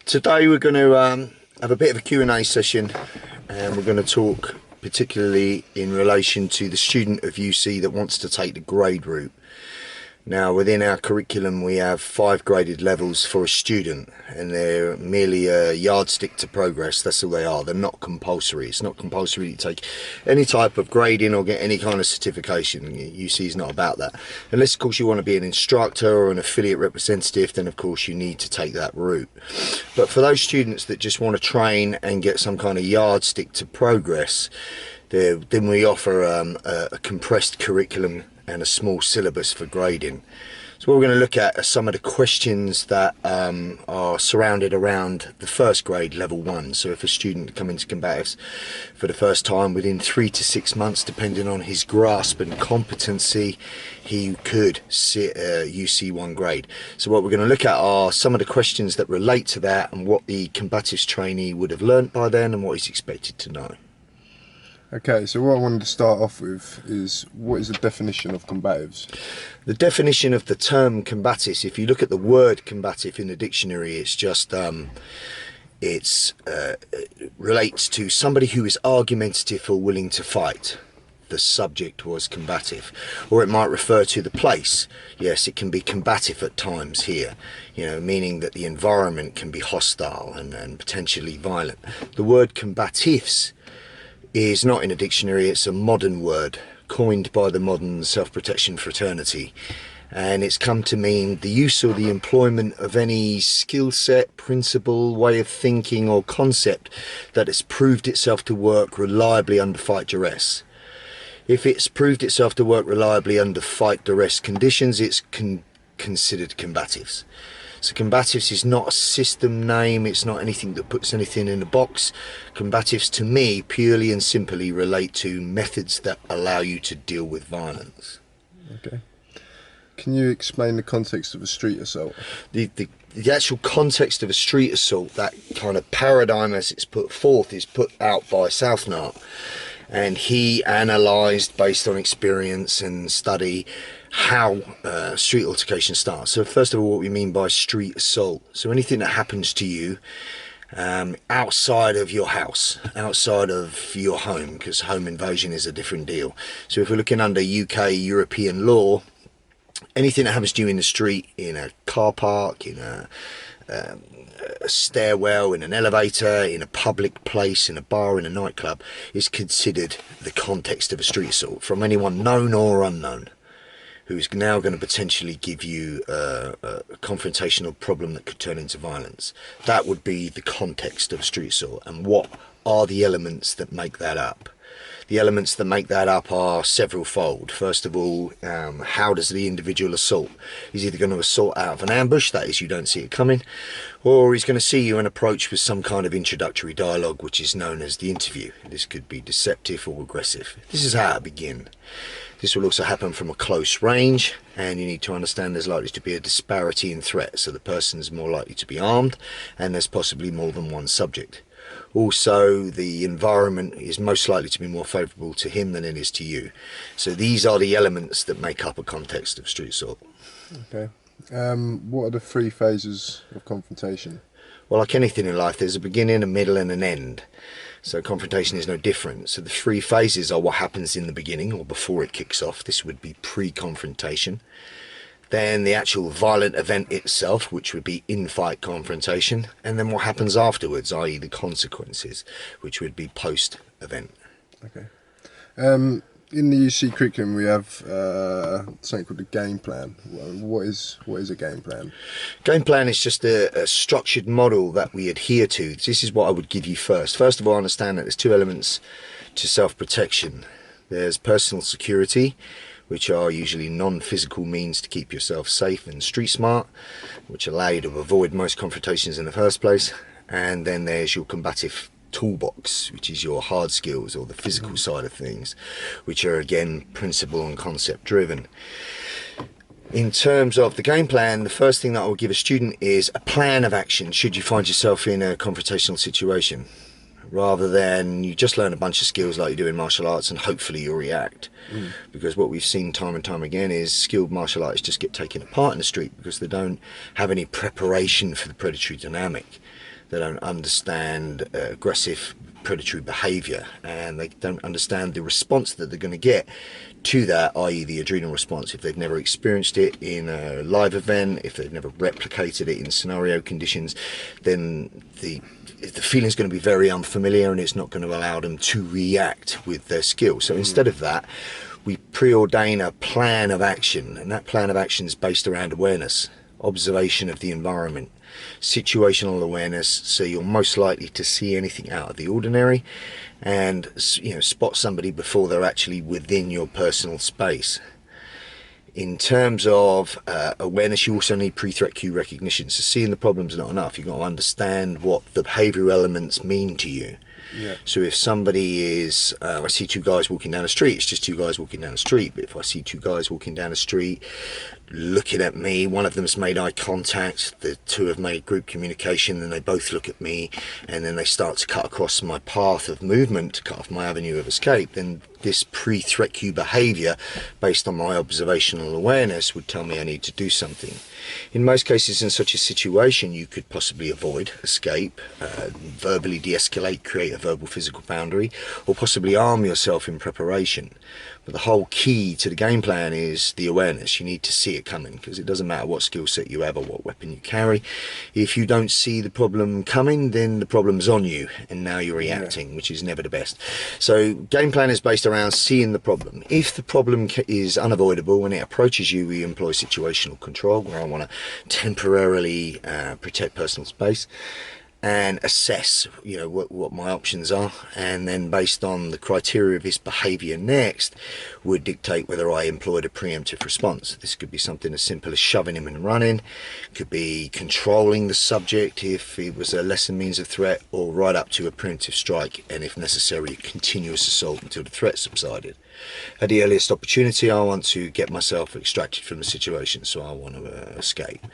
Today we're going to have a bit of a Q&A session, and we're going to talk particularly in relation to the student of UC that wants to take the grade route. Now, within our curriculum we have 5 graded levels for a student, and they're merely a yardstick to progress. That's all they are. They're not compulsory. It's not compulsory to take any type of grading or get any kind of certification. UC is not about that. Unless of course you want to be an instructor or an affiliate representative, then of course you need to take that route. But for those students that just want to train and get some kind of yardstick to progress, then we offer a compressed curriculum and a small syllabus for grading. So what we're going to look at are some of the questions that are surrounded around the first grade, level 1. So if a student comes into combatives for the first time, within 3 to 6 months, depending on his grasp and competency, he could sit UC1 grade. So what we're going to look at are some of the questions that relate to that, and what the combatives trainee would have learnt by then and what he's expected to know. Okay, so what I wanted to start off with is, what is the definition of combatives? The definition of the term combatives, if you look at the word combative in the dictionary, it's just relates to somebody who is argumentative or willing to fight. The subject was combative. Or it might refer to the place. Yes, it can be combative at times here, meaning that the environment can be hostile and potentially violent. The word combatives is not in a dictionary. It's a modern word coined by the modern self-protection fraternity, and it's come to mean the use or the employment of any skill set, principle, way of thinking or concept that has proved itself to work reliably under fight duress. If it's proved itself to work reliably under fight duress conditions, it's considered combatives. So combatives is not a system name, it's not anything that puts anything in a box. Combatives to me purely and simply relate to methods that allow you to deal with violence. Okay. Can you explain the context of a street assault? The actual context of a street assault, that kind of paradigm as it's put forth, is put out by Southnart. And he analysed, based on experience and study, how street altercation starts. So first of all, what we mean by street assault. So anything that happens to you outside of your house, outside of your home, because home invasion is a different deal. So if we're looking under UK European law, anything that happens to you in the street, in a car park, in a stairwell, in an elevator, in a public place, in a bar, in a nightclub, is considered the context of a street assault from anyone known or unknown, who's now going to potentially give you a confrontational problem that could turn into violence. That would be the context of a street assault. And what are the elements that make that up? The elements that make that up are several-fold. First of all, how does the individual assault? He's either going to assault out of an ambush, that is, you don't see it coming, or he's going to see you and approach with some kind of introductory dialogue, which is known as the interview. This could be deceptive or aggressive. This is how it begins. This will also happen from a close range, and you need to understand there's likely to be a disparity in threat. So the person's more likely to be armed, and there's possibly more than one subject. Also, the environment is most likely to be more favourable to him than it is to you. So these are the elements that make up a context of street assault. Okay. What are the 3 phases of confrontation? Well, like anything in life, there's a beginning, a middle and an end. So confrontation is no different. So the 3 phases are what happens in the beginning or before it kicks off. This would be pre-confrontation. Then the actual violent event itself, which would be in-fight confrontation, and then what happens afterwards, i.e. the consequences, which would be post-event. Okay. In the UC curriculum we have something called the game plan. What is a game plan? Game plan is just a structured model that we adhere to. This is what I would give you first. First of all, understand that there's 2 elements to self-protection. There's personal security, which are usually non-physical means to keep yourself safe and street smart, which allow you to avoid most confrontations in the first place. And then there's your combative toolbox, which is your hard skills or the physical side of things, which are again principle and concept driven. In terms of the game plan, the first thing that I will give a student is a plan of action should you find yourself in a confrontational situation, rather than you just learn a bunch of skills like you do in martial arts and hopefully you'll react. Because what we've seen time and time again is skilled martial artists just get taken apart in the street because they don't have any preparation for the predatory dynamic. They don't understand aggressive predatory behavior, and they don't understand the response that they're going to get to that, i.e. the adrenal response. If they've never experienced it in a live event, if they've never replicated it in scenario conditions, then the feeling is going to be very unfamiliar, and it's not going to allow them to react with their skill. So instead of that, we preordain a plan of action, and that plan of action is based around awareness, observation of the environment, situational awareness, so you're most likely to see anything out of the ordinary, and spot somebody before they're actually within your personal space. In terms of awareness, you also need pre-threat cue recognition. So seeing the problem's not enough. You've got to understand what the behavioural elements mean to you. Yeah. So if somebody is, I see two guys walking down the street, it's just two guys walking down the street. But if I see two guys walking down the street, looking at me, one of them's made eye contact, the two have made group communication, then they both look at me, and then they start to cut across my path of movement, to cut off my avenue of escape, then this pre-threat cue behaviour, based on my observational awareness, would tell me I need to do something. In most cases in such a situation, you could possibly avoid, escape, verbally de-escalate, create a verbal physical boundary, or possibly arm yourself in preparation. But the whole key to the game plan is the awareness. You need to see it coming, because it doesn't matter what skill set you have or what weapon you carry. If you don't see the problem coming, then the problem's on you, and now you're reacting, which is never the best. So game plan is based around seeing the problem. If the problem is unavoidable when it approaches you, we employ situational control, where I want to temporarily protect personal space and assess what my options are, and then based on the criteria of his behavior next would dictate whether I employed a preemptive response. This could be something as simple as shoving him and running, could be controlling the subject if it was a lesser means of threat, or right up to a preemptive strike, and if necessary a continuous assault until the threat subsided. At the earliest opportunity, I want to get myself extracted from the situation, so I want to escape.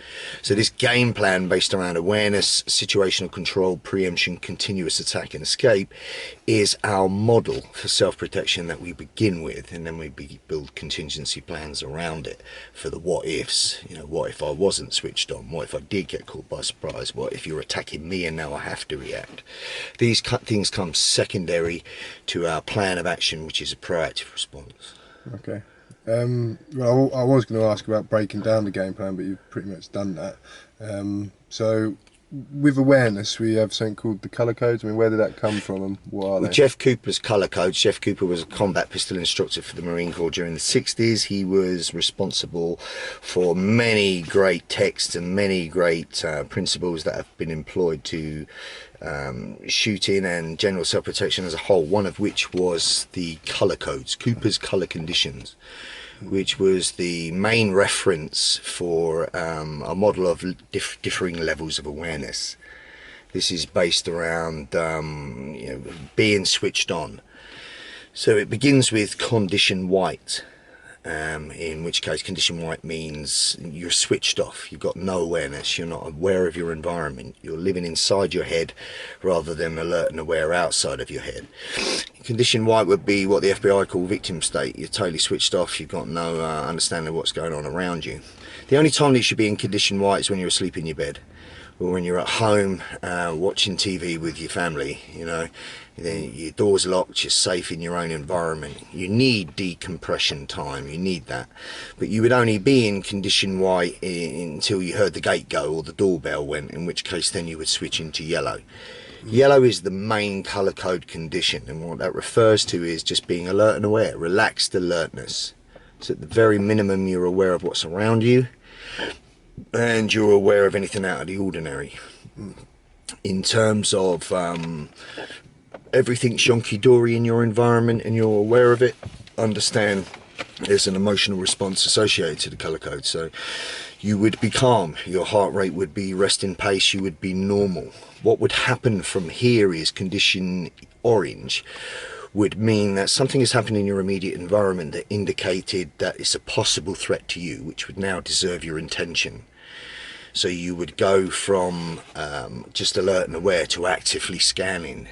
So this game plan based around awareness, situational control, preemption, continuous attack and escape is our model for self-protection that we begin with, and then we build contingency plans around it for the what ifs. What if I wasn't switched on? What if I did get caught by surprise? What if you're attacking me and now I have to react? These things come secondary to our plan of action, which is a proactive response. Okay. Well, I was going to ask about breaking down the game plan, but you've pretty much done that. So with awareness, we have something called the colour codes. I mean, where did that come from, and what are they? Jeff Cooper's colour codes. Jeff Cooper was a combat pistol instructor for the Marine Corps during the 60s. He was responsible for many great texts and many great principles that have been employed to shooting and general self-protection as a whole, one of which was the colour codes, Cooper's colour conditions, which was the main reference for a model of differing levels of awareness. This is based around being switched on. So it begins with condition white, in which case condition white means you're switched off, you've got no awareness, you're not aware of your environment, you're living inside your head rather than alert and aware outside of your head. Condition white would be what the FBI call victim state. You're totally switched off, you've got no understanding of what's going on around you. The only time that you should be in condition white is when you're asleep in your bed, or when you're at home watching TV with your family. Then your door's locked, you're safe in your own environment. You need decompression time, you need that. But you would only be in condition white until you heard the gate go or the doorbell went, in which case then you would switch into yellow. Yellow is the main colour code condition, and what that refers to is just being alert and aware, relaxed alertness. So at the very minimum you're aware of what's around you, and you're aware of anything out of the ordinary. In terms of everything shonky-dory in your environment and you're aware of it, understand there's an emotional response associated to the colour code. So you would be calm, your heart rate would be resting pace, you would be normal. What would happen from here is condition orange would mean that something has happened in your immediate environment that indicated that it's a possible threat to you, which would now deserve your attention. So you would go from just alert and aware to actively scanning.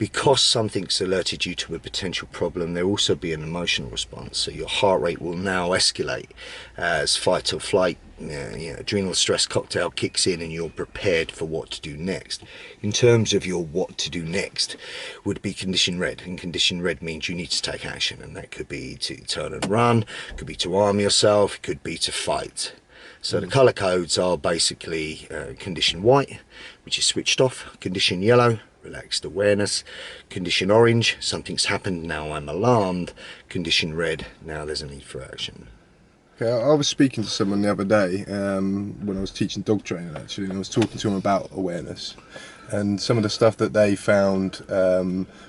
because something's alerted you to a potential problem, there'll also be an emotional response. So your heart rate will now escalate as fight or flight, adrenal stress cocktail kicks in, and you're prepared for what to do next. In terms of your what to do next would be condition red, and condition red means you need to take action, and that could be to turn and run, could be to arm yourself, it could be to fight. So the colour codes are basically condition white, which is switched off, condition yellow, relaxed awareness, condition orange, something's happened, now I'm alarmed, condition red, now there's a need for action. Okay, I was speaking to someone the other day when I was teaching dog training, actually, and I was talking to them about awareness, and some of the stuff that they found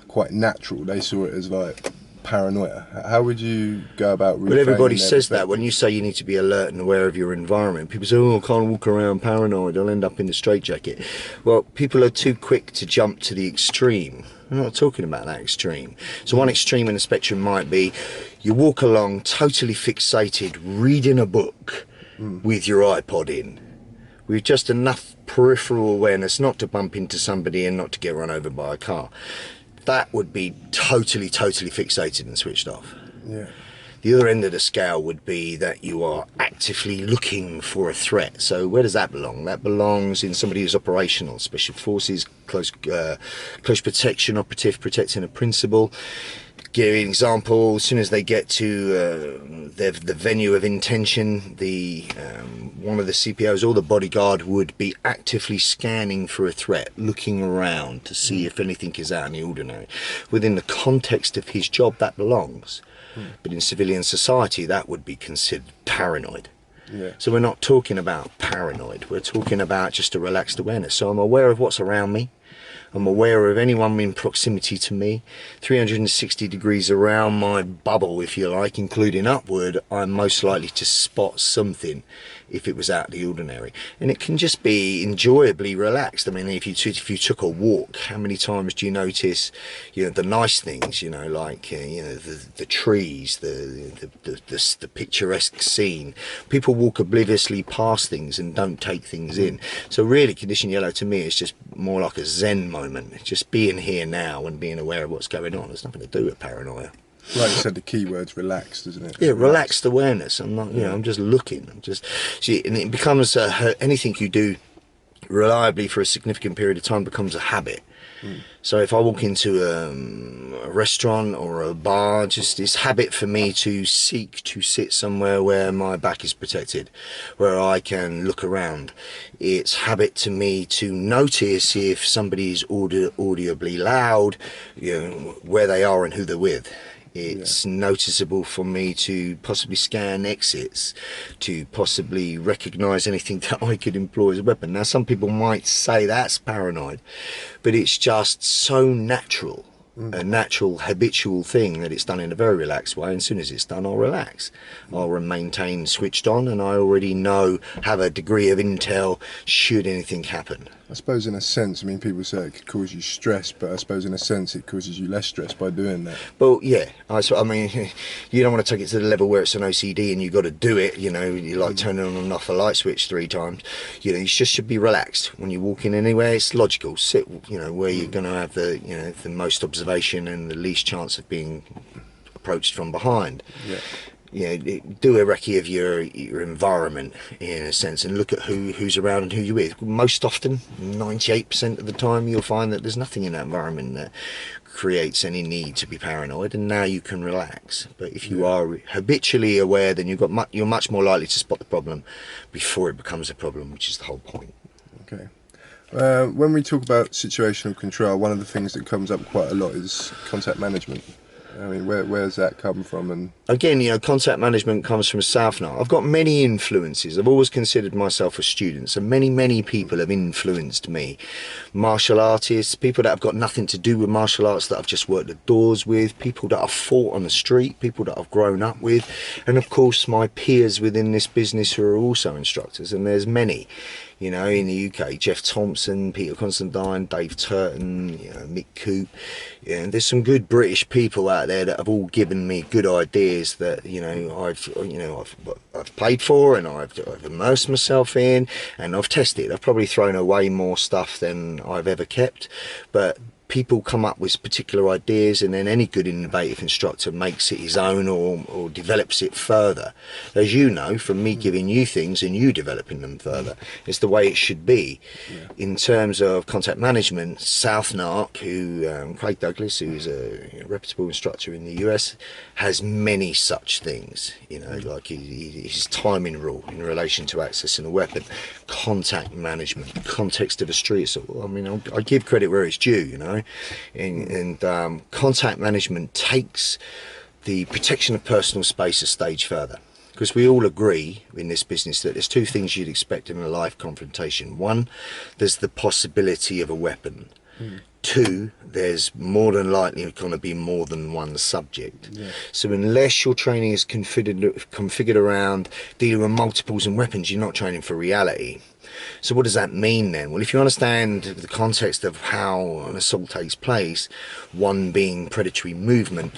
quite natural, they saw it as like paranoia. How would you go about reframing? But everybody their says that perspective? when you say you need to be alert and aware of your environment. People say, oh, I can't walk around paranoid, I'll end up in the straitjacket. Well, people are too quick to jump to the extreme. I'm not talking about that extreme. So one extreme in the spectrum might be you walk along totally fixated reading a book with your iPod in, with just enough peripheral awareness not to bump into somebody and not to get run over by a car. That would be totally fixated and switched off. Yeah. The other end of the scale would be that you are actively looking for a threat. So where does that belong? That belongs in somebody who's operational, special forces, close protection operative, protecting a principal. Give you an example, as soon as they get to the venue of intention, one of the CPOs or the bodyguard would be actively scanning for a threat, looking around to see if anything is out in the ordinary. Within the context of his job, that belongs. But in civilian society, that would be considered paranoid. Yeah. So we're not talking about paranoid, we're talking about just a relaxed awareness. So I'm aware of what's around me. I'm aware of anyone in proximity to me, 360 degrees around my bubble, if you like, including upward. I'm most likely to spot something if it was out of the ordinary. And it can just be enjoyably relaxed. I mean, if you took a walk, how many times do you notice, the nice things, like, the trees, the picturesque scene. People walk obliviously past things and don't take things in. So really, condition yellow to me is just more like a Zen moment, just being here now and being aware of what's going on. There's nothing to do with paranoia. Like you said, the key word's relaxed, isn't it? Yeah, relaxed awareness. I'm not, I'm just looking. And it becomes anything you do reliably for a significant period of time becomes a habit. So if I walk into a restaurant or a bar, just it's habit for me to seek to sit somewhere where my back is protected, where I can look around. It's habit to me to notice if somebody's audibly loud, where they are and who they're with. It's noticeable for me to possibly scan exits, to possibly recognise anything that I could employ as a weapon. Now, some people might say that's paranoid, but it's just so natural, a natural habitual thing that it's done in a very relaxed way. And as soon as it's done, I'll relax. I'll maintain switched on, and I already have a degree of intel should anything happen. I suppose in a sense, people say it could cause you stress, but I suppose in a sense it causes you less stress by doing that. Well, yeah, you don't want to take it to the level where it's an OCD and you've got to do it, you like turning on and off a light switch 3 times. You just should be relaxed. When you walk in anywhere, it's logical. Sit, where you're going to have the most observation and the least chance of being approached from behind. Yeah. Do a recce of your environment in a sense and look at who's around and who you're with. Most often, 98% of the time, you'll find that there's nothing in that environment that creates any need to be paranoid, and now you can relax. But if you are habitually aware, then you're much more likely to spot the problem before it becomes a problem, which is the whole point. Okay. When we talk about situational control, one of the things that comes up quite a lot is contact management. Where's that come from? And again, contact management comes from South now. I've got many influences. I've always considered myself a student, so many people have influenced me. Martial artists, people that have got nothing to do with martial arts that I've just worked the doors with, people that I've fought on the street, people that I've grown up with, and of course my peers within this business who are also instructors, and there's many. In the UK, Jeff Thompson, Peter Constantine, Dave Turton, Mick Coop. And there's some good British people out there that have all given me good ideas that I've paid for and I've immersed myself in and I've tested. I've probably thrown away more stuff than I've ever kept, but people come up with particular ideas, and then any good innovative instructor makes it his own or develops it further. As you know from me giving you things and you developing them further, it's the way it should be. In terms of contact management, South Narc, who Craig Douglas, who is a reputable instructor in the US, has many such things, you know, like his timing rule in relation to accessing a weapon, contact management, context of a street assault. I mean, I give credit where it's due, you know, and contact management takes the protection of personal space a stage further, because we all agree in this business that there's two things you'd expect in a live confrontation. One, there's the possibility of a weapon. Two, there's more than likely going to be more than one subject. So unless your training is configured around dealing with multiples and weapons, you're not training for reality. So what does that mean then? Well, if you understand the context of how an assault takes place, one being predatory movement,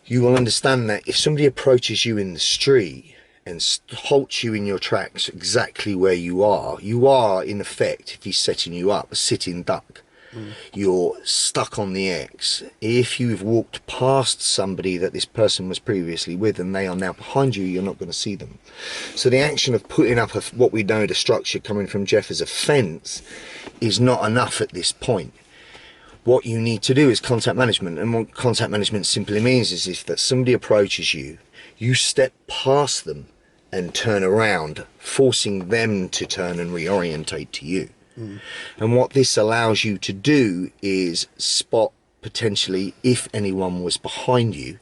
you will understand that if somebody approaches you in the street and halts you in your tracks exactly where you are in effect, if he's setting you up, a sitting duck. You're stuck on the X. If you've walked past somebody that this person was previously with and they are now behind you, you're not going to see them. So the action of putting up what we know the structure coming from Jeff as a fence is not enough at this point. What you need to do is contact management, and what contact management simply means is if that somebody approaches you, you step past them and turn around, forcing them to turn and reorientate to you. And what this allows you to do is spot potentially if anyone was behind you,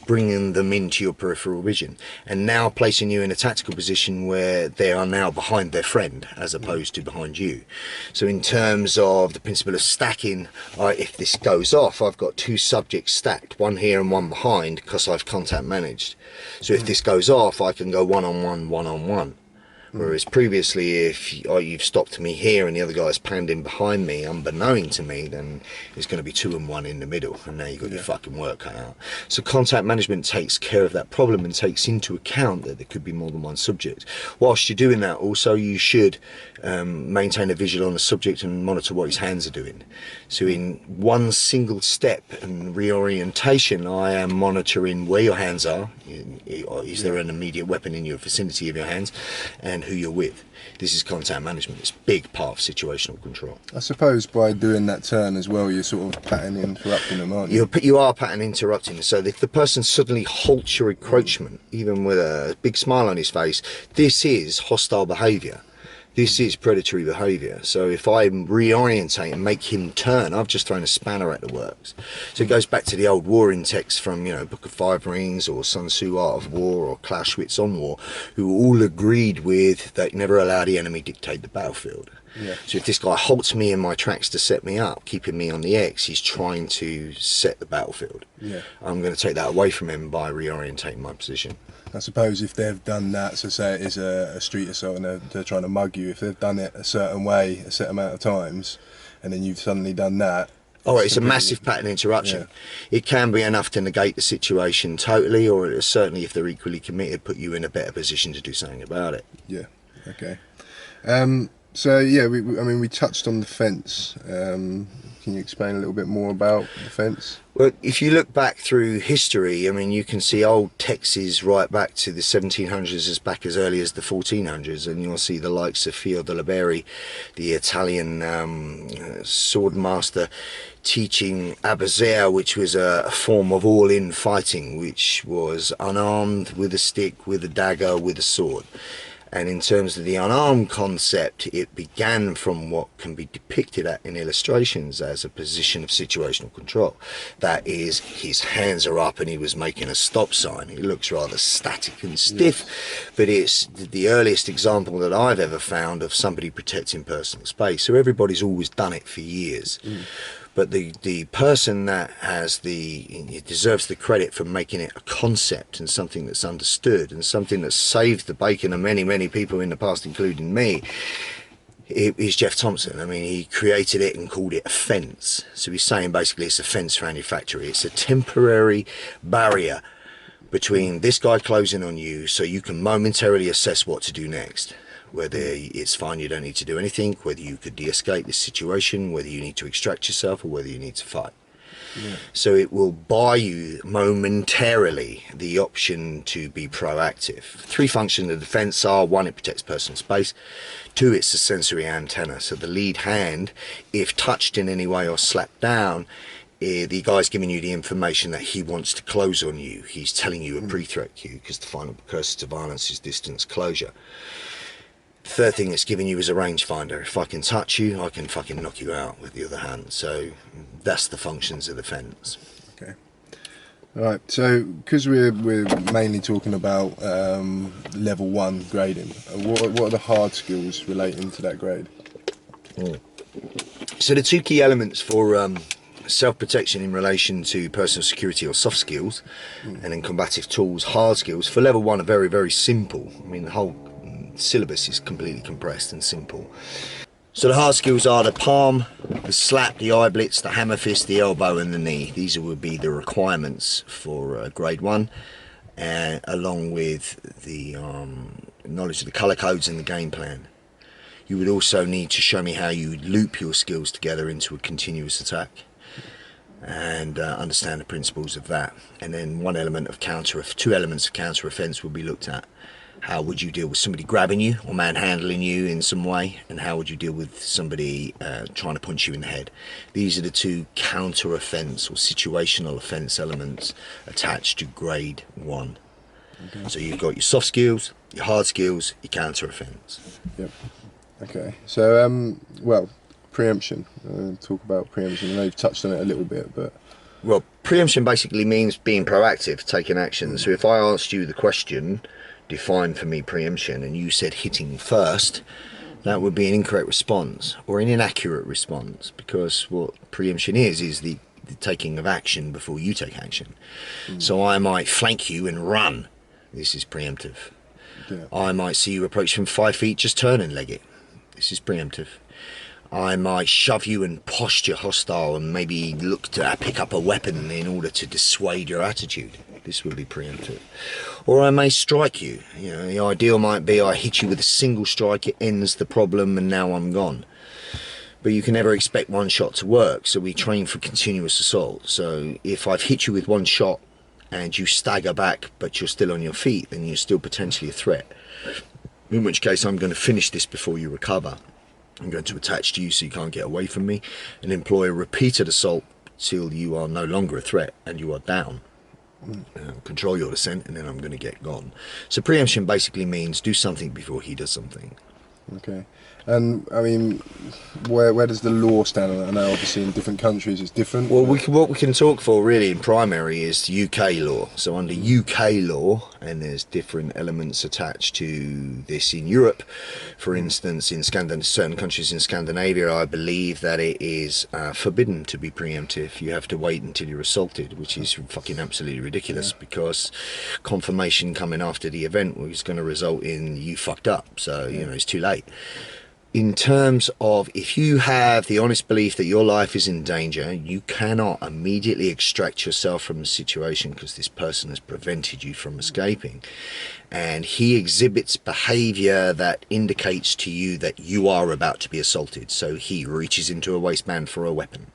bringing them into your peripheral vision, and now placing you in a tactical position where they are now behind their friend as opposed to behind you. So in terms of the principle of stacking, if this goes off, I've got two subjects stacked, one here and one behind, because I've contact managed. So if this goes off, I can go one-on-one, one-on-one. Whereas previously, if you've stopped me here and the other guy's panned in behind me, unbeknown to me, then it's going to be 2 and 1 in the middle, and now you've got your fucking work cut out. So contact management takes care of that problem and takes into account that there could be more than one subject. Whilst you're doing that, also you should maintain a visual on the subject and monitor what his hands are doing. So in one single step and reorientation, I am monitoring where your hands are. Is there an immediate weapon in your vicinity of your hands, and who you're with. This is contact management. It's a big part of situational control. I suppose by doing that turn as well, you're sort of pattern interrupting them, aren't you? You are pattern interrupting. So if the person suddenly halts your encroachment, even with a big smile on his face, this is hostile behaviour. This is predatory behaviour. So if I reorientate and make him turn, I've just thrown a spanner at the works. So it goes back to the old warring texts from, you know, Book of Five Rings or Sun Tzu Art of War or Clausewitz on War, who all agreed with that you never allow the enemy dictate the battlefield. So if this guy halts me in my tracks to set me up, keeping me on the X, he's trying to set the battlefield. I'm going to take that away from him by reorientating my position. I suppose if they've done that, so say it is a street assault and they're trying to mug you, if they've done it a certain way a set amount of times and then you've suddenly done that, it's a massive pattern interruption. It can be enough to negate the situation totally, or it certainly, if they're equally committed, put you in a better position to do something about it. Okay. So yeah, we touched on the fence. Can you explain a little bit more about the fence? Well, if you look back through history, I mean, you can see old texts right back to the 1700s, as back as early as the 1400s, and you'll see the likes of Fio de Liberi, the Italian sword master, teaching abazar, which was a form of all-in fighting, which was unarmed, with a stick, with a dagger, with a sword. And in terms of the unarmed concept, it began from what can be depicted in illustrations as a position of situational control. That is, his hands are up and he was making a stop sign. It looks rather static and stiff, but it's the earliest example that I've ever found of somebody protecting personal space. So everybody's always done it for years. But the person that deserves the credit for making it a concept and something that's understood and something that's saved the bacon of many, many people in the past, including me, is Jeff Thompson. I mean, he created it and called it a fence. So he's saying basically it's a fence around your factory. It's a temporary barrier between this guy closing on you so you can momentarily assess what to do next. whether it's fine, you don't need to do anything, whether you could de-escalate this situation, whether you need to extract yourself, or whether you need to fight. Yeah. So it will buy you momentarily the option to be proactive. 3 functions of defense are: 1, it protects personal space; 2, it's a sensory antenna. So the lead hand, if touched in any way or slapped down, the guy's giving you the information that he wants to close on you. He's telling you a pre-threat cue, because the final precursor to violence is distance closure. Third thing it's giving you is a rangefinder. If I can touch you, I can fucking knock you out with the other hand. So that's the functions of defense. Okay. All right. So because we're mainly talking about level 1 grading, what are the hard skills relating to that grade? So the 2 key elements for self-protection in relation to personal security or soft skills, and then combative tools, hard skills, for level 1 are very, very simple. I mean, the whole syllabus is completely compressed and simple. So the hard skills are the palm, the slap, the eye blitz, the hammer fist, the elbow, and the knee. These would be the requirements for grade 1, along with the knowledge of the colour codes and the game plan. You would also need to show me how you loop your skills together into a continuous attack, and understand the principles of that. And then 2 elements of counter offence will be looked at. How would you deal with somebody grabbing you or manhandling you in some way, and how would you deal with somebody trying to punch you in the head? These are the 2 counter offence or situational offence elements attached to grade 1. Okay. So you've got your soft skills, your hard skills, your counter offence. Yep. Okay. So well, preemption. Talk about preemption. I know you've touched on it a little bit, but well, preemption basically means being proactive, taking action. So if I asked you the question, define for me preemption, and you said hitting first, that would be an incorrect response or an inaccurate response, because what preemption is the taking of action before you take action. So I might flank you and run. This is preemptive. yeah. I might see you approach from 5 feet, just turn and leg it. This is preemptive. I might shove you and posture hostile and maybe look to pick up a weapon in order to dissuade your attitude. This would be preemptive. Or I may strike you. You know, the ideal might be I hit you with a single strike, it ends the problem, and now I'm gone. But you can never expect one shot to work, so we train for continuous assault. So if I've hit you with 1 shot and you stagger back but you're still on your feet, then you're still potentially a threat. In which case I'm going to finish this before you recover. I'm going to attach to you so you can't get away from me, and employ a repeated assault till you are no longer a threat and you are down. Control your descent, and then I'm going to get gone. So preemption basically means do something before he does something. Okay. And I mean, where does the law stand on that? I know obviously in different countries it's different. Well, what we can talk for really in primary is UK law. So under UK law, and there's different elements attached to this in Europe. For instance, in certain countries in Scandinavia, I believe that it is forbidden to be preemptive. You have to wait until you're assaulted, which is fucking absolutely ridiculous, because confirmation coming after the event was going to result in you fucked up. So, you know, it's too late. In terms of, if you have the honest belief that your life is in danger, you cannot immediately extract yourself from the situation because this person has prevented you from escaping. And he exhibits behavior that indicates to you that you are about to be assaulted. So he reaches into a waistband for a weapon.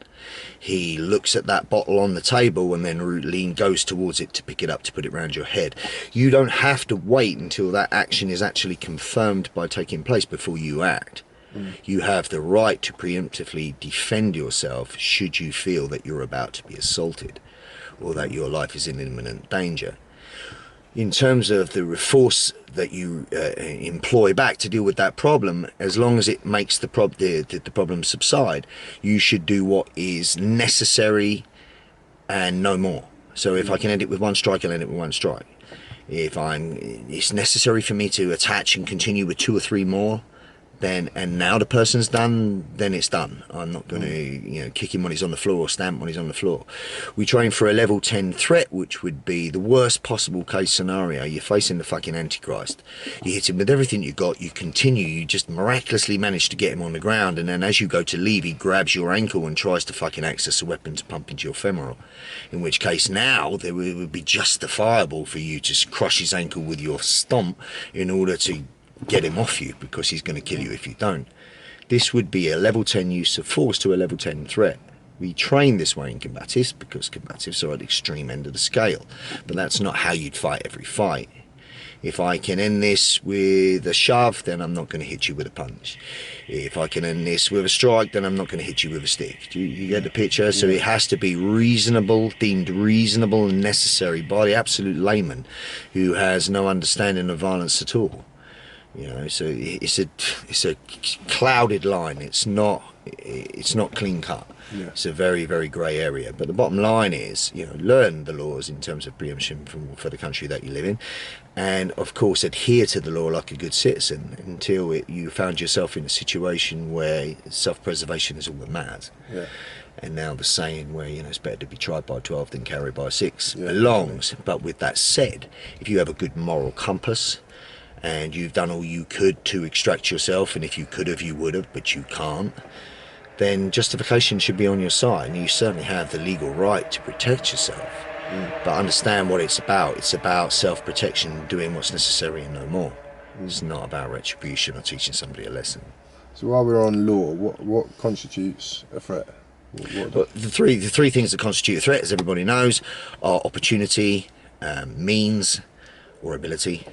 He looks at that bottle on the table and then goes towards it to pick it up to put it around your head. You don't have to wait until that action is actually confirmed by taking place before you act. You have the right to preemptively defend yourself should you feel that you're about to be assaulted or that your life is in imminent danger. In terms of the force that you employ back to deal with that problem, as long as it makes the problem subside, you should do what is necessary and no more. So if I can end it with 1 strike, I'll end it with 1 strike. If it's necessary for me to attach and continue with 2 or 3 more, and now the person's done, then it's done. I'm not going to, kick him when he's on the floor or stamp when he's on the floor. We train for a level 10 threat, which would be the worst possible case scenario. You're facing the fucking Antichrist. You hit him with everything you got, you continue, you just miraculously manage to get him on the ground, and then as you go to leave, he grabs your ankle and tries to fucking access a weapon to pump into your femoral. In which case now, it would be justifiable for you to crush his ankle with your stomp in order to get him off you because he's going to kill you if you don't. This would be a level 10 use of force to a level 10 threat. We train this way in combatives because combatives are at the extreme end of the scale, but that's not how you'd fight every fight. If I can end this with a shove, then I'm not going to hit you with a punch. If I can end this with a strike, then I'm not going to hit you with a stick. You get the picture? So it has to be reasonable, deemed reasonable and necessary by the absolute layman who has no understanding of violence at all. You know, so it's a clouded line. It's not clean cut. Yeah. It's a very, very grey area. But the bottom line is, you know, learn the laws in terms of preemption for the country that you live in, and of course adhere to the law like a good citizen until you found yourself in a situation where self-preservation is all that matters. Yeah. And now the saying where, you know, it's better to be tried by 12 than carried by 6 Yeah. belongs. But with that said, if you have a good moral compass and you've done all you could to extract yourself, and if you could have, you would have, but you can't, then justification should be on your side, and you certainly have the legal right to protect yourself. But understand what it's about. It's about self-protection, doing what's necessary and no more. It's not about retribution or teaching somebody a lesson. So while we're on law, what constitutes a threat? But the three things that constitute a threat, as everybody knows, are opportunity, means or ability,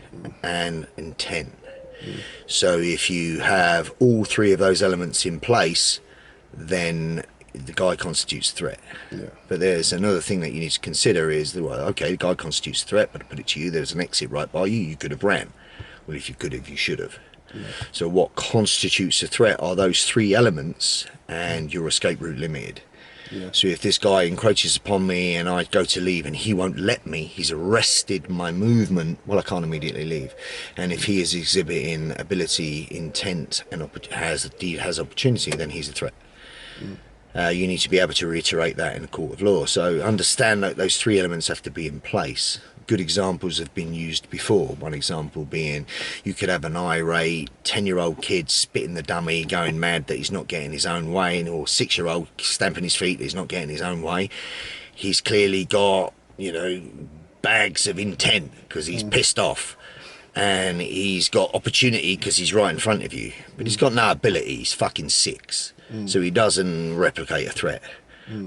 and intent. So if you have all three of those elements in place, then the guy constitutes a threat. Yeah. But there's another thing that you need to consider is that, well, okay, the guy constitutes a threat, but I put it to you, there's an exit right by you could have ran. Well, if you could have, you should have. Yeah. So what constitutes a threat are those three elements and your escape route limited. Yeah. So if this guy encroaches upon me and I go to leave and he won't let me, he's arrested my movement, well, I can't immediately leave. And if he is exhibiting ability, intent, and has opportunity, then he's a threat. You need to be able to reiterate that in a court of law. So understand that those three elements have to be in place. Good examples have been used before. One example being, you could have an irate 10-year-old kid spitting the dummy, going mad that he's not getting his own way, or 6-year-old stamping his feet that he's not getting his own way. He's clearly got, you know, bags of intent because he's pissed off. And he's got opportunity because he's right in front of you. But he's got no ability. He's fucking 6. So he doesn't replicate a threat.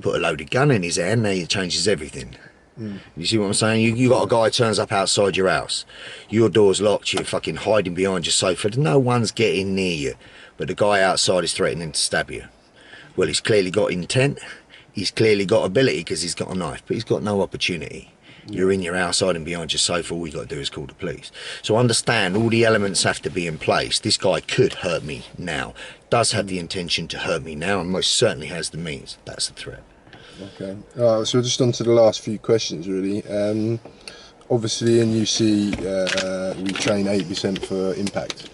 Put a loaded gun in his hand, now he changes everything. You see what I'm saying? You got a guy turns up outside your house. Your door's locked, you're fucking hiding behind your sofa. No one's getting near you. But the guy outside is threatening to stab you. Well, he's clearly got intent. He's clearly got ability because he's got a knife. But he's got no opportunity. You're in your house hiding behind your sofa, all you got to do is call the police. So understand, all the elements have to be in place. This guy could hurt me now, does have the intention to hurt me now, and most certainly has the means. That's the threat. Okay. So just on to the last few questions, really. Obviously in UC, we train 80% for impact.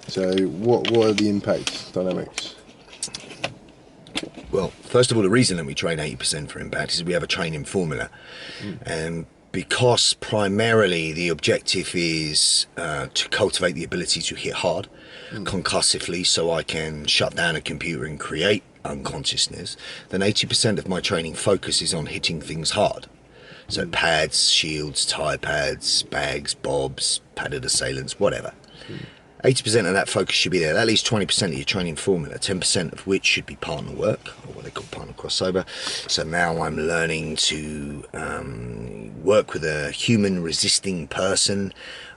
So what are the impact dynamics? Well, first of all, the reason that we train 80% for impact is we have a training formula. Because primarily the objective is to cultivate the ability to hit hard, concussively, so I can shut down a computer and create unconsciousness, then 80% of my training focuses on hitting things hard. So pads, shields, tie pads, bags, bobs, padded assailants, whatever. 80% of that focus should be there. That leaves 20% of your training formula, 10% of which should be partner work, or what they call partner crossover. So now I'm learning to work with a human resisting person.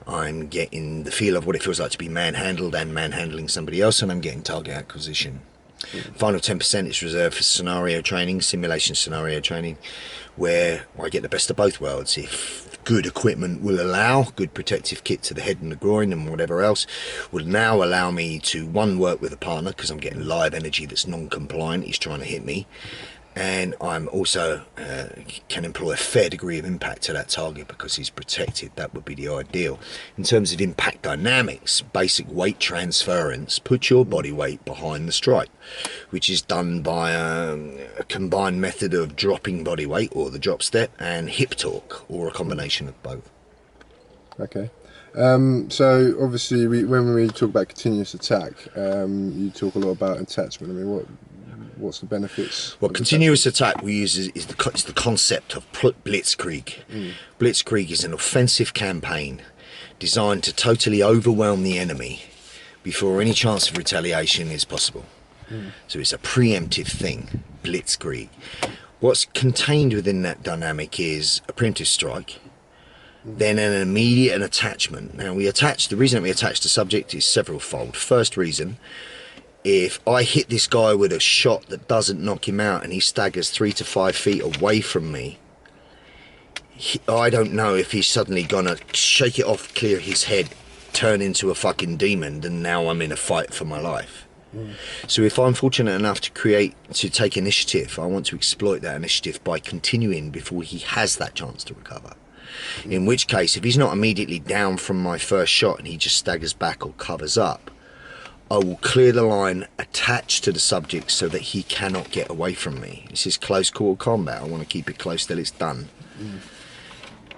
I'm getting the feel of what it feels like to be manhandled and manhandling somebody else, and I'm getting target acquisition. Final 10% is reserved for scenario training, simulation scenario training, where I get the best of both worlds. If good equipment will allow, good protective kit to the head and the groin and whatever else, will now allow me to, one, work with a partner because I'm getting live energy that's non-compliant, he's trying to hit me, and I'm also can employ a fair degree of impact to that target because he's protected. That would be the ideal. In terms of impact dynamics, basic weight transference, put your body weight behind the strike, which is done by a combined method of dropping body weight, or the drop step, and hip torque, or a combination of both. Okay. So obviously when we talk about continuous attack, you talk a lot about attachment. I mean, what's the benefits? Well, continuous attack we use is the concept of Blitzkrieg. Blitzkrieg is an offensive campaign designed to totally overwhelm the enemy before any chance of retaliation is possible. So it's a preemptive thing, Blitzkrieg. What's contained within that dynamic is a preemptive strike, then an immediate attachment. Now the reason that we attach the subject is several-fold. First reason, if I hit this guy with a shot that doesn't knock him out and he staggers 3 to 5 feet away from me, I don't know if he's suddenly gonna shake it off, clear his head, turn into a fucking demon, and now I'm in a fight for my life. So if I'm fortunate enough to take initiative, I want to exploit that initiative by continuing before he has that chance to recover. In which case, if he's not immediately down from my first shot and he just staggers back or covers up, I will clear the line, attach to the subject so that he cannot get away from me. This is close quarter combat. I want to keep it close till it's done.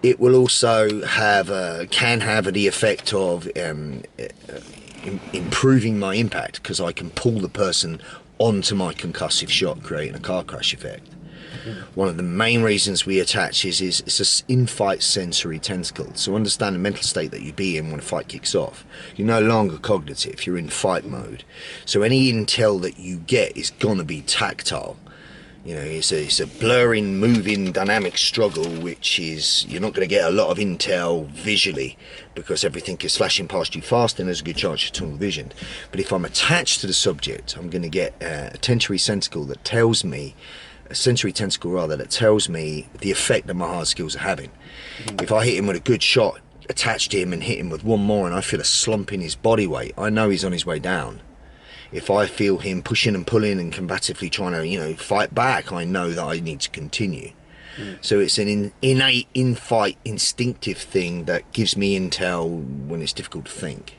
It will also can have the effect of improving my impact, because I can pull the person onto my concussive shot, creating a car crash effect. One of the main reasons we attach is it's an in-fight sensory tentacle. So understand the mental state that you be in when a fight kicks off. You're no longer cognitive, you're in fight mode. So any intel that you get is gonna be tactile. You know, it's a blurring, moving, dynamic struggle, which is, you're not going to get a lot of intel visually because everything is flashing past you fast and there's a good chance you're tunnel visioned. But if I'm attached to the subject, I'm going to get a sensory tentacle that tells me the effect that my hard skills are having. If I hit him with a good shot, attach to him and hit him with one more and I feel a slump in his body weight, I know he's on his way down. If I feel him pushing and pulling and combatively trying to, fight back, I know that I need to continue. So it's an innate, in-fight, instinctive thing that gives me intel when it's difficult to think.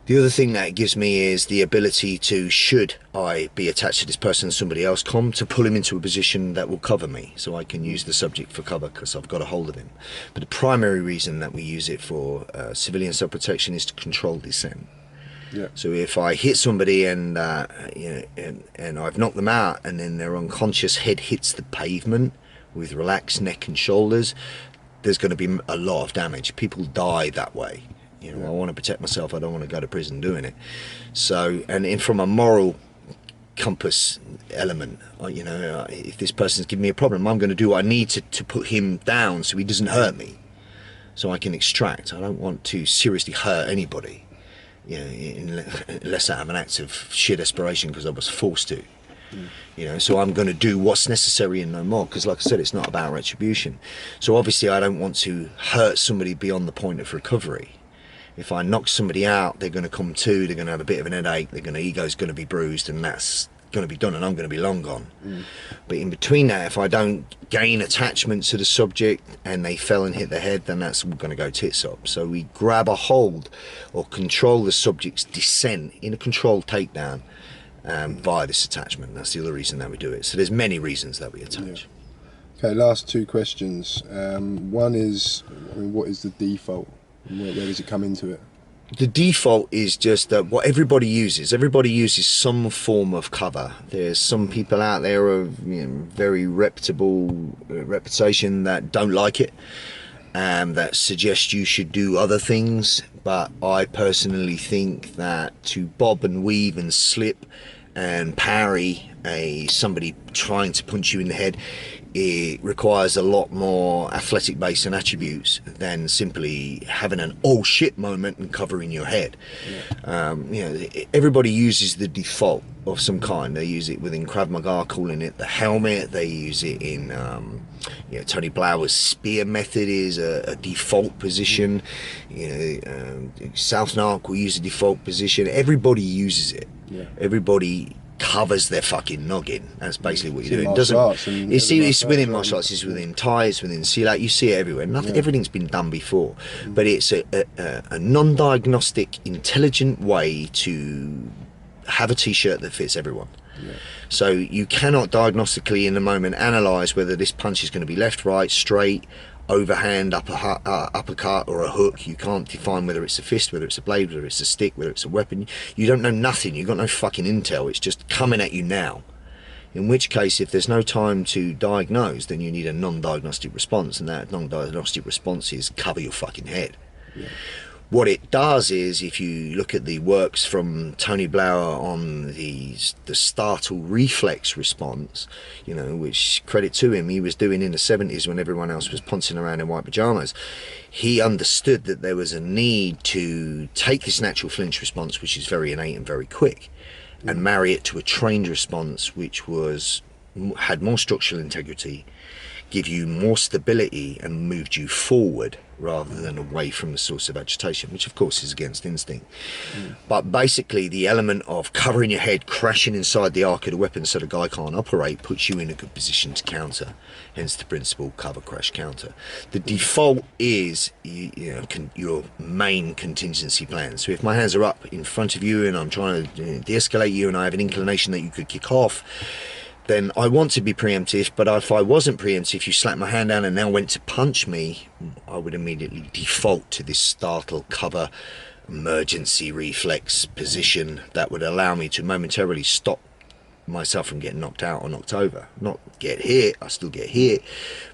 The other thing that it gives me is the ability to, should I be attached to this person, somebody else to pull him into a position that will cover me, so I can use the subject for cover because I've got a hold of him. But the primary reason that we use it for civilian self-protection is to control descent. So if I hit somebody and I've knocked them out and then their unconscious head hits the pavement with relaxed neck and shoulders, there's going to be a lot of damage. People die that way. I want to protect myself. I don't want to go to prison doing it. So, and from a moral compass element, if this person's giving me a problem, I'm going to do what I need to put him down so he doesn't hurt me, so I can extract. I don't want to seriously hurt anybody. Unless I have an act of sheer desperation because I was forced to. So I'm going to do what's necessary and no more, because like I said, it's not about retribution. So obviously I don't want to hurt somebody beyond the point of recovery. If I knock somebody out, they're going to come to, they're going to have a bit of an headache, ego's going to be bruised, and that's going to be done, and I'm going to be long gone. But in between that, if I don't gain attachment to the subject and they fell and hit the head, then that's going to go tits up. So we grab a hold or control the subject's descent in a controlled takedown via this attachment. That's the other reason that we do it. So there's many reasons that we attach. Okay, last two questions. One is, what is the default? Where does it come into it? The default is just that what everybody uses some form of cover. There's some people out there of very reputable reputation that don't like it, that suggest you should do other things. But I personally think that to bob and weave and slip and parry somebody trying to punch you in the head, it requires a lot more athletic base and attributes than simply having an oh shit moment and covering your head. Everybody uses the default of some kind. They use it within Krav Maga, calling it the helmet. They use it in Tony Blauer's spear method is a default position. South Narc will use a default position. Everybody uses it. Everybody covers their fucking noggin. That's basically what you're doing. It's within martial arts, it's within Thai, it's within Silat. You see it everywhere. Everything's been done before, but it's a non-diagnostic, intelligent way to have a t-shirt that fits everyone. So you cannot diagnostically in the moment analyze whether this punch is going to be left, right, straight, overhand, uppercut or a hook. You can't define whether it's a fist, whether it's a blade, whether it's a stick, whether it's a weapon. You don't know nothing. You've got no fucking intel. It's just coming at you now. In which case, if there's no time to diagnose, then you need a non-diagnostic response, and that non-diagnostic response is cover your fucking head. What it does is, if you look at the works from Tony Blauer on the startle reflex response, you know, which credit to him, he was doing in the 70s when everyone else was pouncing around in white pajamas. He understood that there was a need to take this natural flinch response, which is very innate and very quick, and marry it to a trained response which had more structural integrity, give you more stability, and moved you forward rather than away from the source of agitation, which of course is against instinct. But basically the element of covering your head, crashing inside the arc of the weapon so the guy can't operate, puts you in a good position to counter, hence the principle cover, crash, counter. The default is your main contingency plan. So if my hands are up in front of you and I'm trying to de-escalate you and I have an inclination that you could kick off, then I want to be preemptive, but if I wasn't preemptive, you slapped my hand down and now went to punch me, I would immediately default to this startle, cover, emergency reflex position that would allow me to momentarily stop myself from getting knocked out or knocked over. Not get hit, I still get hit,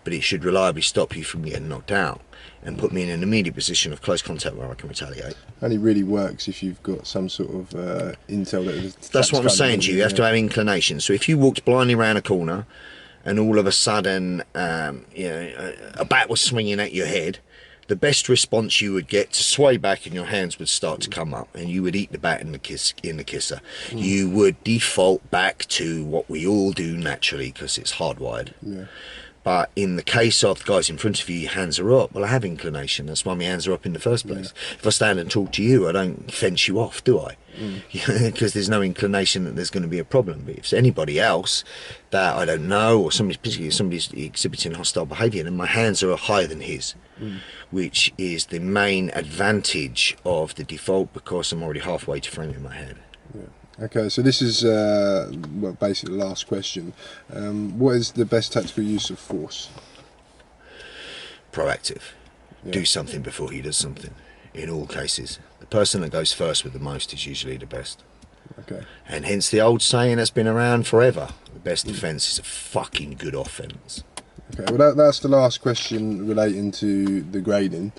but it should reliably stop you from getting knocked out and put me in an immediate position of close contact where I can retaliate. Only really works if you've got some sort of intel That's what I'm saying to you. You have to have inclination. So if you walked blindly around a corner and all of a sudden a bat was swinging at your head, the best response you would get to sway back and your hands would start to come up and you would eat the bat in the kisser. You would default back to what we all do naturally because it's hardwired. Yeah. But in the case of the guys in front of you, your hands are up. Well, I have inclination. That's why my hands are up in the first place. Yeah. If I stand and talk to you, I don't fence you off, do I? Because there's no inclination that there's going to be a problem. But if it's anybody else that I don't know, or somebody's exhibiting hostile behaviour, then my hands are higher than his, which is the main advantage of the default because I'm already halfway to framing my head. Yeah. Okay, so this is basically the last question. What is the best tactical use of force? Proactive. Yeah. Do something before he does something. In all cases, the person that goes first with the most is usually the best. Okay. And hence the old saying that's been around forever: the best defence is a fucking good offence. Okay, well that's the last question relating to the grading.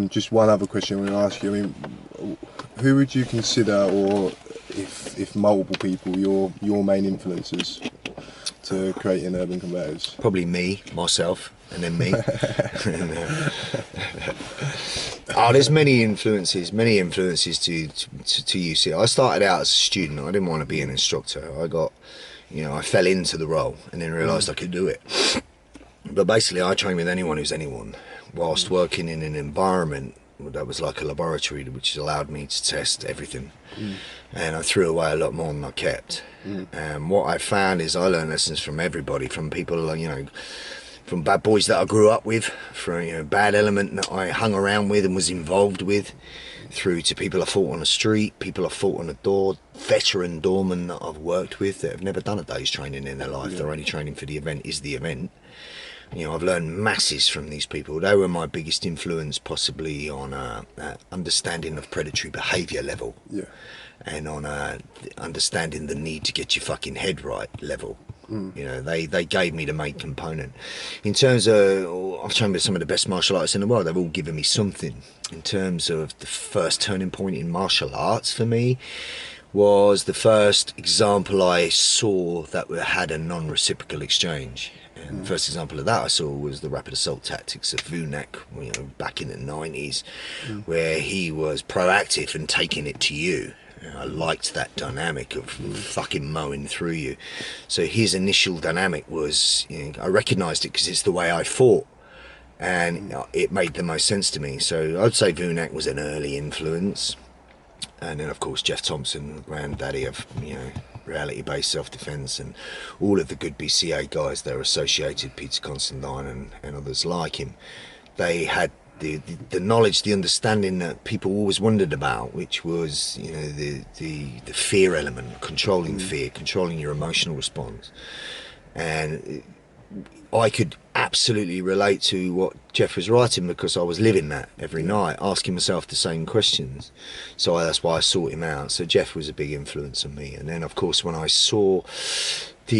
Just one other question I want to ask you. I mean, who would you consider, or if multiple people, your main influences to creating Urban Combatives? Probably me, myself, and then me. There's many influences to UC. I started out as a student. I didn't want to be an instructor. I fell into the role and then realised I could do it. But basically I trained with anyone who's anyone, whilst working in an environment that was like a laboratory, which allowed me to test everything. And I threw away a lot more than I kept. And what I found is I learned lessons from everybody, from people, from bad boys that I grew up with, from bad element that I hung around with and was involved with, through to people I fought on the street, people I fought on the door, veteran doormen that I've worked with that have never done a day's training in their life. They're only training for the event is the event. I've learned masses from these people. They were my biggest influence, possibly on understanding of predatory behaviour level, and on understanding the need to get your fucking head right level. They gave me the main component. In terms of, I've trained with some of the best martial artists in the world. They've all given me something. In terms of the first turning point in martial arts for me, was the first example I saw that had a non-reciprocal exchange. And the first example of that I saw was the rapid assault tactics of Vunak, back in the 90s, where he was proactive and taking it to you. I liked that dynamic of fucking mowing through you. So his initial dynamic was, I recognised it because it's the way I fought, and it made the most sense to me. So I'd say Vunak was an early influence. And then of course Jeff Thompson, granddaddy of reality-based self-defense, and all of the good BCA guys that are associated, Peter Constantine and others like him. They had the knowledge, the understanding that people always wondered about, which was the fear element, controlling fear, controlling your emotional response. And I could absolutely relate to what Jeff was writing because I was living that every night, asking myself the same questions. So that's why I sought him out. So Jeff was a big influence on me. And then of course when I saw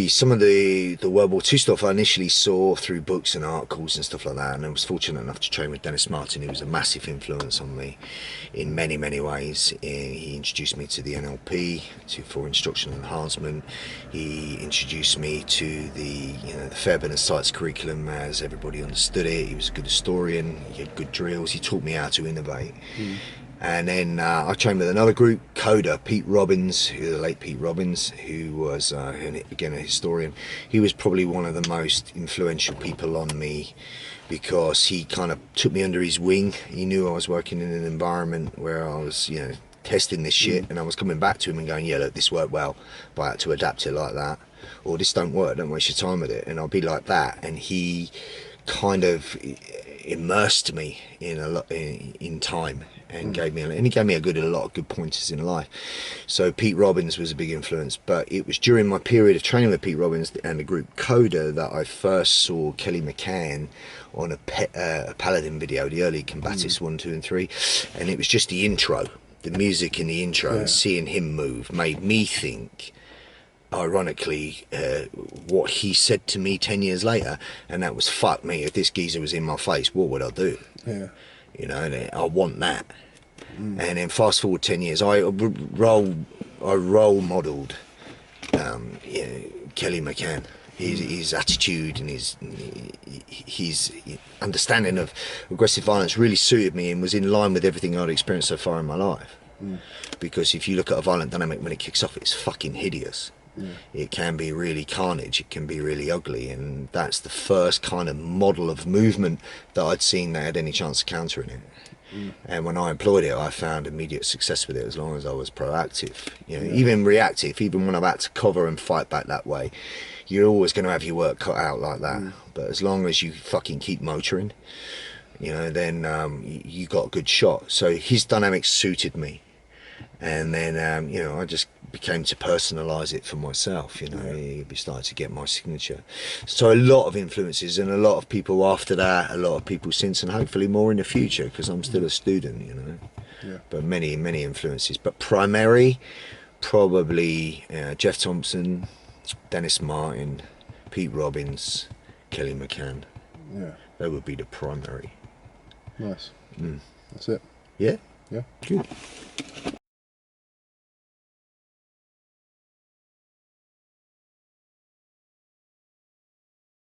some of the World War II stuff I initially saw through books and articles and stuff like that, and I was fortunate enough to train with Dennis Martin, who was a massive influence on me in many ways. He introduced me to the NLP, for instructional enhancement. He introduced me to the FEB and the sites curriculum as everybody understood it. He was a good historian. He had good drills. He taught me how to innovate. And then I trained with another group, Coda, Pete Robbins, the late Pete Robbins, who was, again, a historian. He was probably one of the most influential people on me because he kind of took me under his wing. He knew I was working in an environment where I was, testing this shit, and I was coming back to him and going, yeah, look, this worked well, but I had to adapt it like that. Or this don't work, don't waste your time with it. And I'll be like that. And he kind of immersed me in time. And he gave me a lot of good pointers in life. So Pete Robbins was a big influence, but it was during my period of training with Pete Robbins and the group Coda that I first saw Kelly McCann on a Paladin video, the early Combatives 1, 2 and 3, and it was just the intro, the music in the intro, and seeing him move made me think, ironically, what he said to me 10 years later, and that was, fuck me, if this geezer was in my face, what would I do? And I want that. And then fast forward 10 years, I role modelled Kelly McCann. His attitude and his understanding of aggressive violence really suited me and was in line with everything I'd experienced so far in my life. Because if you look at a violent dynamic when it kicks off, it's fucking hideous. It can be really carnage, it can be really ugly, and that's the first kind of model of movement that I'd seen that had any chance of countering it. And when I employed it, I found immediate success with it as long as I was proactive. Even reactive, even when I've had to cover and fight back that way, you're always going to have your work cut out like that. But as long as you fucking keep motoring, then you got a good shot. So his dynamics suited me. And then, I just became to personalise it for myself, He started to get my signature. So a lot of influences and a lot of people after that, a lot of people since, and hopefully more in the future, because I'm still a student, But many influences. But probably Jeff Thompson, Dennis Martin, Pete Robbins, Kelly McCann. They would be the primary. Nice. That's it. Yeah? Yeah. Good.